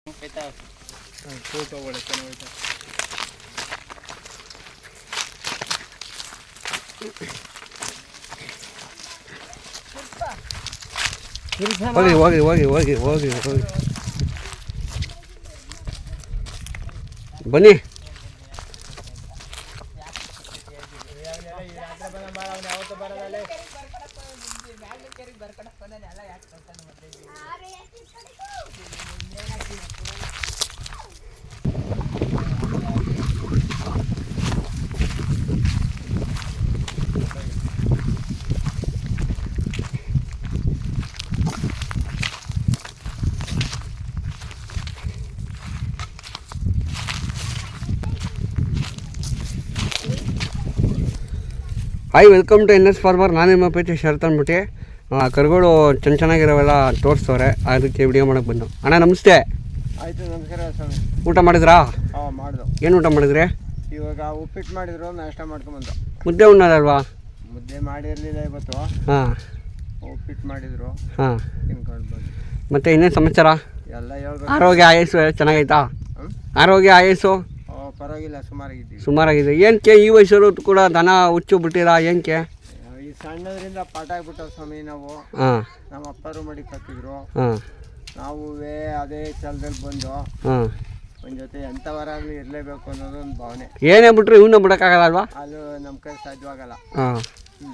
Photo ಒಳ್ಳೆ ಚೆನ್ನಾಗೈತೆ. ಹೋಗಿ ಹೋಗಿ ಹೋಗಿ ಹೋಗಿ ಹೋಗಿ ಬನ್ನಿ. Hi, welcome to NS farmer. ನಾನು ನಿಮ್ಮ ಪ್ರೀತಿ ಶರತ್ ಅಂದ್ಬಿಟ್ಟು ಕರುಗಳು ಚೆನ್ನಾಗಿರೋವೆಲ್ಲ ತೋರಿಸ್ತವ್ರೆ, ಅದಕ್ಕೆ ವಿಡಿಯೋ ಮಾಡೋಕ್ಕೆ ಬಂದು. ಅಣ್ಣ ನಮಸ್ತೆ. ಆಯಿತು, ನಮಸ್ಕಾರ ಸ್ವಾಮಿ. ಊಟ ಮಾಡಿದ್ರಾ? ಹಾಂ, ಮಾಡಿದ್ರು. ಏನು ಊಟ ಮಾಡಿದ್ರಿ? ಇವಾಗ ಉಪ್ಪಿಟ್ಟು ಮಾಡಿದ್ರು, ನಾಷ್ಟ ಮಾಡ್ಕೊಂಬಂದು. ಮುದ್ದೆ ಉಣ್ಣೋದಲ್ವಾ? ಮುದ್ದೆ ಮಾಡಿರಲಿಲ್ಲ ಇವತ್ತು. ಹಾಂ, ಉಪ್ಪಿಟ್ಟು ಮಾಡಿದ್ರು. ಹಾಂ, ತಿನ್ಕೊಂಡು ಬಂದು. ಮತ್ತು ಇನ್ನೇನು ಸಮಾಚಾರ? ಎಲ್ಲ ಹೇಳ್ಬೇಕು. ಆರೋಗ್ಯ ಆಯಸ್ಸು ಚೆನ್ನಾಗೈತಾ? ಆರೋಗ್ಯ ಆಯಸ್ಸು ಪರವಾಗಿಲ್ಲ, ಸುಮಾರಾಗಿದ್ದೀವಿ. ಸುಮಾರಾಗಿದೆ. ಏನಕ್ಕೆ ಈ ವಯಸ್ಸಲ್ಲೂ ಕೂಡ ದನ ಹುಚ್ಚು ಬಿಟ್ಟಿರಾ? ಏನಕ್ಕೆ? ಈ ಸಣ್ಣದ್ರಿಂದ ಪಾಠ ಆಗ್ಬಿಟ್ಟವು ಸ್ವಾಮಿ ನಾವು. ಹಾಂ, ನಮ್ಮ ಅಪ್ಪರು ಮಡಿ ಕತ್ತಿದ್ರು. ಹಾಂ, ನಾವು ಅದೇ ಛಲದಲ್ಲಿ ಬಂದು ಹಾಂ, ಒಂದು ಜೊತೆ ಎಂಥವರಾಗಲಿ ಇರಲೇಬೇಕು ಅನ್ನೋದು ಒಂದು ಭಾವನೆ. ಏನೇ ಬಿಟ್ಟರು ಇವನ್ನ ಬಿಡೋಕ್ಕಾಗಲ್ಲ ಅಲ್ವಾ? ಅದು ನಮ್ಮ ಕೈ ಸಾಧ್ಯವಾಗಲ್ಲ. ಹಾಂ,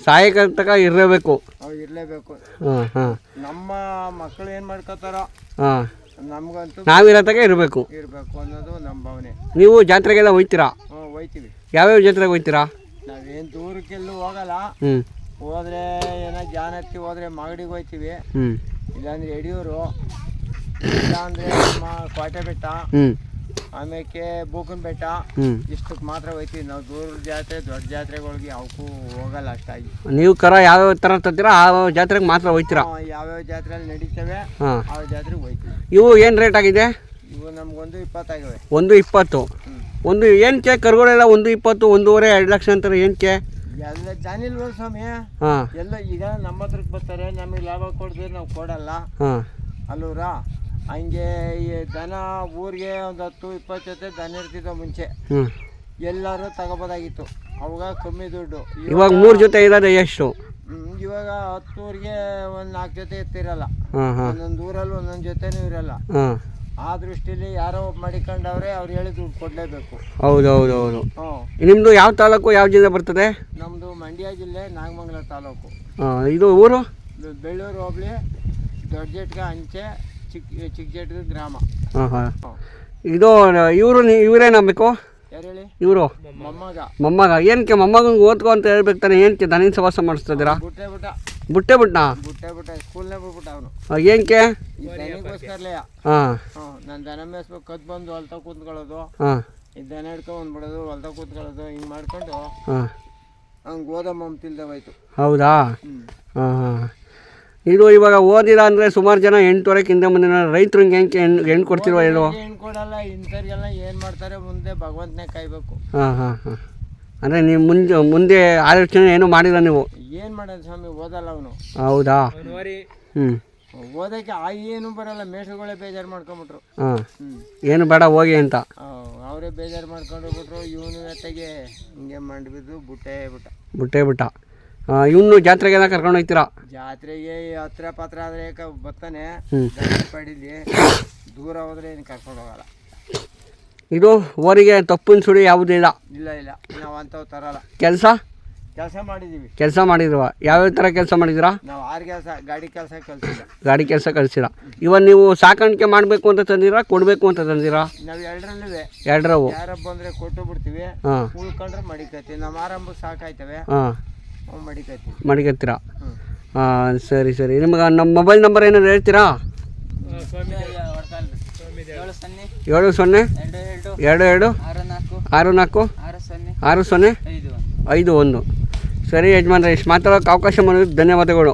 ಸಾಯಕ ಇರಲೇಬೇಕು. ಅವು ಇರಲೇಬೇಕು. ಹಾಂ, ಹಾಂ. ನಮ್ಮ ಮಕ್ಕಳು ಏನು ಮಾಡ್ಕೋತಾರೋ ಹಾಂ, ನಮಗಂತೂ ನಾವಿರತ್ತಾಗ ಇರಬೇಕು ಅನ್ನೋದು ನಮ್ಮ ಭಾವನೆ. ನೀವು ಜಾತ್ರೆಗೆಲ್ಲ ಹೋಗ್ತೀರಾ? ಹೋಯ್ತೀವಿ. ಯಾವ್ಯಾವ ಜಾತ್ರೆಗೆ ಹೋಗ್ತೀರಾ? ನಾವೇನು ದೂರಕ್ಕೆಲ್ಲೂ ಹೋಗಲ್ಲ. ಹ್ಞೂ, ಹೋದ್ರೆ ಏನೋ ಜಾನತ್ತಿ ಹೋದ್ರೆ ಮಾಗಡಿಗೆ ಹೋಗ್ತೀವಿ, ಹ್ಞೂ, ಇಲ್ಲಾಂದ್ರೆ ಯಡಿಯೂರು, ಇಲ್ಲಾಂದ್ರೆ ನಮ್ಮ ಕೋಟೆ ಬೆಟ್ಟ, ಹ್ಞೂ, ಆಮೇಲೆ ಬೂಕನ ಬೆಟ್ಟ, ಹ್ಞೂ. ಇಷ್ಟಕ್ಕೆ ಮಾತ್ರ ಹೋಗ್ತೀವಿ. ನಾವು ದೂರದ ಜಾತ್ರೆ ದೊಡ್ಡ ಜಾತ್ರೆಗಳಿಗೆ ಅವಕ್ಕೂ ಹೋಗಲ್ಲ ಅಷ್ಟಾಗಿ. ನೀವು ಕರ ಯಾವ್ಯಾವ ಥರ ತರ್ತೀರಾ ಆ ಜಾತ್ರೆಗೆ ಮಾತ್ರ ಹೋಗ್ತೀರಾ? ಯಾವ್ಯಾವ ಜಾತ್ರೆಯಲ್ಲಿ ನಡೀತವೆ ಹಾಂ, ಆ ಜಾತ್ರೆಗೆ ಹೋಗ್ತೀವಿ. ಇವು ಏನು ರೇಟ್ ಆಗಿದೆ? ಇವು ನಮ್ಗೊಂದು 20 ಆಗಿವೆ. 1.20. ಒಂದು ಏನಕ್ಕೆ ಕರುಗಳೆಲ್ಲ 1.20, 1.5, 2 ಲಕ್ಷ ಅಂತಾರೆ? ಏನಕ್ಕೆ? ಎಲ್ಲ ಜಾನಿಲ್ವ ಸ್ವಾಮಿ? ಹಾಂ, ಎಲ್ಲ ಈಗ ನಮ್ಮ ಹತ್ರಕ್ಕೆ ಬರ್ತಾರೆ, ನಮಗೆ ಲಾಭ ಕೊಡಿದ್ರೆ ನಾವು ಕೊಡಲ್ಲ ಹಾಂ, ಅಲ್ಲೂರ. ಹಂಗೆ ಈ ದನ ಊರಿಗೆ ಒಂದು 10-20 ಜೊತೆ ದನ ಇರ್ತಿದ್ದವು ಮುಂಚೆ. ಹ್ಞೂ. ಎಲ್ಲರೂ ತಗೋಬೋದಾಗಿತ್ತು, ಅವಾಗ ಕಮ್ಮಿ ದುಡ್ಡು. ಇವಾಗ 3 ಜೊತೆ ಇರೋದು ಎಷ್ಟು? ಇವಾಗ 10 ಊರಿಗೆ ಒಂದು 4 ಜೊತೆ ಇರ್ತಿರಲ್ಲ. ಹಾಂ, ಹಾಂ, ಒಂದೊಂದು ಊರಲ್ಲಿ ಒಂದೊಂದು ಜೊತೆನೂ ಇರಲ್ಲ. ಹಾಂ. ಆ ದೃಷ್ಟಿಲಿ ಯಾರೋ ಮಾಡಿಕೊಂಡವ್ರೆ, ಅವ್ರು ಹೇಳಿ ದುಡ್ಡು ಕೊಡಲೇಬೇಕು. ಹೌದು ಹೌದು ಹೌದು. ಹ್ಞೂ. ನಿಮ್ಮದು ಯಾವ ತಾಲೂಕು, ಯಾವ ಜಿಲ್ಲೆ ಬರ್ತದೆ? ನಮ್ಮದು ಮಂಡ್ಯ ಜಿಲ್ಲೆ, ನಾಗಮಂಗಲ ತಾಲೂಕು. ಇದು ಊರು? ಬೆಳ್ಳೂರು ಹೋಬಳಿ, ದೊಡ್ಡಜೆಟ್ಗ ಅಂಚೆ, ಚಿಕ್ಕಜೆಟ್ಗ ಗ್ರಾಮ. ಹಾಂ, ಹಾಂ. ಇದು ಇವರೇ ನಂಬೇಕು? ಯಾರು ಹೇಳಿ? ಇವರು ಮೊಮ್ಮಗ. ಏನಕ್ಕೆ ಮೊಮ್ಮಗಂಗೆ ಓದ್ಕೊ ಅಂತ ಹೇಳ್ಬೇಕು ತಾನೆ? ಏನಕ್ಕೆ ದನಿನ ಸವಾಸ ಮಾಡಿಸ್ತಿದ್ದೀರಾ? ಬುಟ್ಟೆ ಬಿಟ್ನಾ? ಸ್ಕೂಲ್ನೇ ಬಿಟ್ಬಿಟ್ಟ ಅವನು. ಏನಕ್ಕೆ? ದನಿಗೋಸ್ಕರಲೇ. ಹಾಂ, ನಾನು ದನ ಮೇಯಿಸ್ಬೇಕು, ಕದ್ ಬಂದು ಹೊಲ್ತ ಕೂತ್ಕೊಳ್ಳೋದು, ಹಾಂ, ಈ ದನ ಹಿಡ್ಕೊಂಡು ಬಂದ್ಬಿಡೋದು, ಹೊಲ್ತ ಕೂತ್ಕೊಳ್ಳೋದು, ಹಿಂಗೆ ಮಾಡ್ಕೊಂಡು ಹಾಂ, ಹಂಗೆ ಓದೋ ಮಮ್ತಿಲ್ದೆ ಹೋಯ್ತು. ಹೌದಾ? ಹಾಂ, ಹಾಂ. ಇದು ಇವಾಗ ಓದಿಲ್ಲ ಅಂದರೆ ಸುಮಾರು ಜನ 8 ವರ್ಷಕ್ಕಿಂತ ಮುಂದೆ ರೈತರು ಹೆಂಗೆ ಹೆಣ್ಣು ಕೊಡ್ತಿಲ್ವ? ಹೇಳು. ಹೆಣ್ಣು ಕೊಡಲ್ಲ, ಇಂಥವ್ರಿಗೆಲ್ಲ ಏನು ಮಾಡ್ತಾರೆ ಮುಂದೆ ಭಗವಂತನೇ ಕಾಯ್ಬೇಕು. ಹಾಂ, ಹಾಂ, ಹಾಂ. ಅಂದರೆ ನೀವು ಮುಂದೆ ಆಲೋಚನೆ ಏನೂ ಮಾಡಿಲ್ಲ ನೀವು? ಏನು ಮಾಡೋದು ಸ್ವಾಮಿ, ಓದಲ್ಲ ಅವನು. ಹೌದಾ? ಹ್ಞೂ. ಓದೋಕ್ಕೆ ಏನು ಬರಲ್ಲ, ಮೇಷಗಳೇ ಬೇಜಾರು ಮಾಡ್ಕೊಂಬಿಟ್ರು. ಹಾಂ, ಏನು ಬೇಡ ಹೋಗಿ ಅಂತ ಅವರೇ ಬೇಜಾರು ಮಾಡ್ಕೊಂಡು ಹೋಗ್ಬಿಟ್ರು. ಇವನು ಎತ್ತಗೆ ಹಿಂಗೆ ಮಾಡಿಬಿದ್ದು ಬಿಟ್ಟೇ ಬಿಟ್ಟ. ಇವನು ಜಾತ್ರೆಗೆಲ್ಲ ಕರ್ಕೊಂಡು ಹೋಗ್ತೀರಾ? ಜಾತ್ರೆಗೆ ಹತ್ರ ಪತ್ರ ಆದರೆ ಬರ್ತಾನೆ, ಪಡೀಲಿ. ದೂರ ಹೋದ್ರೆ ಏನು ಕರ್ಕೊಂಡು ಹೋಗಲ್ಲ. ಇದು ಓರಿಗೆ ತಪ್ಪಿನ ಸುಳಿ ಯಾವುದೂ ಇಲ್ಲ? ಇಲ್ಲ, ನಾವು ಅಂಥವು ತರಲ್ಲ. ಕೆಲಸ ಮಾಡಿದ್ದೀವಿ. ಕೆಲಸ ಮಾಡಿದ್ವ? ಯಾವ್ಯಾವ ಥರ ಕೆಲಸ ಮಾಡಿದ್ದೀರಾ? ನಾವು ಗಾಡಿ ಕೆಲಸ ಕಲಿಸಿಲ್ಲ. ಗಾಡಿ ಕೆಲಸ ಕಲಿಸಿಲ್ಲ. ಇವಾಗ ನೀವು ಸಾಕಾಣಿಕೆ ಮಾಡಬೇಕು ಅಂತ ತಂದಿರಾ, ಕೊಡಬೇಕು ಅಂತ ತಂದಿರಾ? ನಾವು ಎರಡರಲ್ಲೂ. ಯಾರೊಬ್ಬ ಬಂದರೆ ಕೊಟ್ಟು ಬಿಡ್ತೀವಿ, ಉಳ್ಕೊಂಡ್ರೆ ಮಡಿಕತ್ತೀವಿ. ನಮ್ಮ ಆರಂಭಕ್ಕೆ ಸಾಕಾಯ್ತವೆ, ಮಡಿಕತ್ತೀರಾ? ಹಾಂ, ಸರಿ ಸರಿ. ನಿಮ್ಗೆ ನಮ್ಮ ಮೊಬೈಲ್ ನಂಬರ್ ಏನಾದ್ರು ಹೇಳ್ತೀರಾ? 70 22 64 60 51. ಸರಿ ಯಜಮಾನ್ರೆ, ಇಷ್ಟು ಮಾತಾಡೋಕ್ಕೆ ಅವಕಾಶ ಮಾಡೋದಕ್ಕೆ ಧನ್ಯವಾದಗಳು.